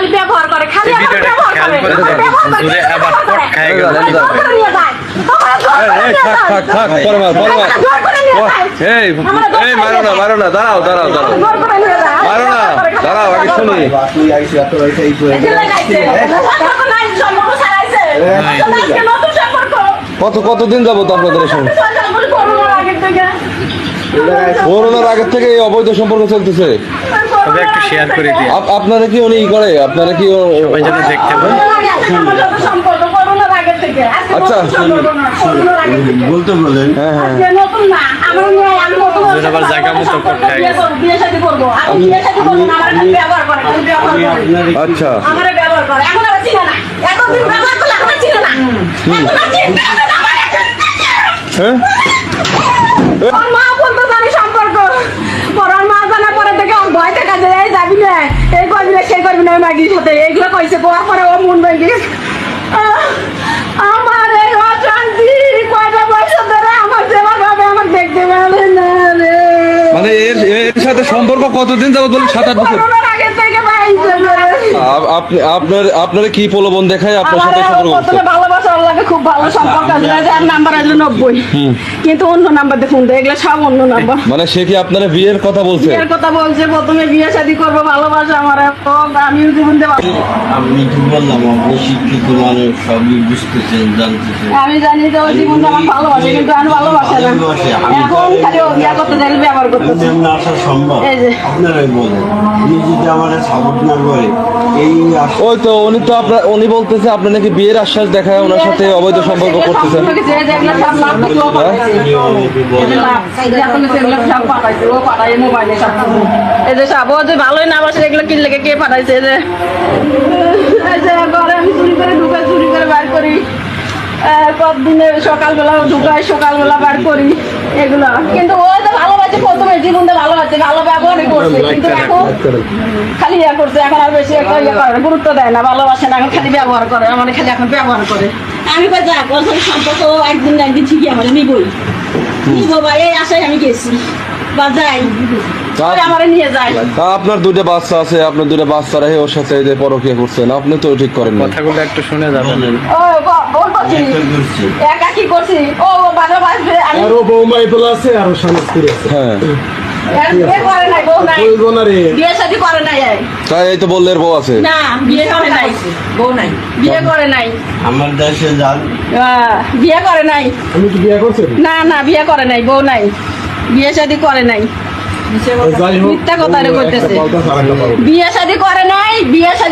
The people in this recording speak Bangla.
ব্যবহার করে খালি আমার ব্যবহার করে জুড়ে আবার কট খায় গেল থাক পরমাল এই মারো না দাঁড়াও আগে শুনি কতদিন যাবো তো আপনাদের সঙ্গে করোনার আগের থেকে এই অবৈধ সম্পর্ক চলতেছে তবে একটু শেয়ার করে দিই আপনারা কি উনি করে আপনারা কি সবাই যেন দেখতে পান আচ্ছা বলতে বলেন আবার জায়গা মতো কট খায় গেছে আচ্ছা হ্যাঁ মা বলতো জানি সম্পর্ক পরার মা জানা পরে থেকে আমার ভয় থেকে যায় যাবি না এই করবি না সেই করবি না মাগির সাথে এইগুলো কইছে পড়ার পরে ও মন ভেঙে আমার এই অশান্তি কয়টা বছর ধরে আমার যেমন ভাবে আমার দেখতে পারে না রে মানে এর সাথে সম্পর্ক কতদিন যাবত বলেন 7-8 বছর করোনার আগে থেকে পাইছে আপনি আপনার কি প্রলোভন দেখায় আপনার সাথে সম্পর্ক প্রথমে ভালোবাসা লাগে খুব ভালো সম্পর্ক আছে যার নাম্বার আছে 90 কিন্তু অন্য নাম্বার দেখুন তো এগুলো সব অন্য নাম্বার মানে সে কি আপনার বিয়ের কথা বলছে বিয়ের কথা বলছে প্রথমে বিয়ে শাদী করবো ভালোবাসা আমার আমিও জীবন দেব আমি কি বললাম আপনি শিক্ষিত মানুষ সবই বুঝতেছেন জানতেছেন আমি জানি যে ওই জীবন আমার ভালোবাসে কিন্তু আমি ভালোবাসে না এখন খালি ও বিয়ে করতে চাইলে ব্যবহার করতেছে এমনি আসা সম্ভব এই যে। আপনারাই বলেন উনি যদি আমার সাপোর্ট না করে এই ওই তো উনি বলতেছে আপনি নাকি বিয়ের আশ্বাস দেখায় ওনার সাথে অবৈধ সম্পর্ক করতেছেন ভালোই না বাসে এগুলো কিনলে কে পাঠাইছে যে ঘরে আমি চুরি করে বার করি কতদিনে সকালবেলা ঢুকাই সকালবেলা বার করি এগুলা কিন্তু ওই তো ভালোবাসে প্রথমে জীবনটা ভালোবাসে ভালো ব্যবহারই করছে কিন্তু এখন খালি ইয়ে করছে এখন আর বেশি একটা ইয়ে করে না, গুরুত্ব দেয় না ভালোবাসে না এখন খালি ব্যবহার করে আমার খালি এখন ব্যবহার করে আমি কই যা বছর সম্পর্ক একদিন না একদিন ঠিকই আমার নিবই ভাই এই আশায় আমি গেছি বা যাই আমার নিয়ে যায় আপনার দুটো বাচ্চা আছে আপনার দুটো বাচ্চা রেখে ওর সাথে যে পরকীয়া করছেন আপনি তো ঠিক করেন না কথাগুলো একটু শুনে যাবেন ও বল করছি একা কি করছি ও বাবা বাসবে আমি আরো বৌমাই বলা আছে আরো স্বামী স্ত্রী আছে হ্যাঁ বিয়ে করে নাই বউ নাই বলবো না রে বিয়ে শাদী করে নাই এই। তাই এই তো বললের বউ আছে না বিয়ে করে নাই বউ নাই বিয়ে করে নাই আমার দেশে যান বিয়ে করে নাই আমি কি বিয়ে করছি না বিয়ে করে নাই বউ নাই বিয়ে শাদী করে নাই যাই হোক মিথ্যা কথা রে কইতেছে একটা পাল্টা সারা কথা বিয়ে শাদী করে নাই বিয়ে শাদী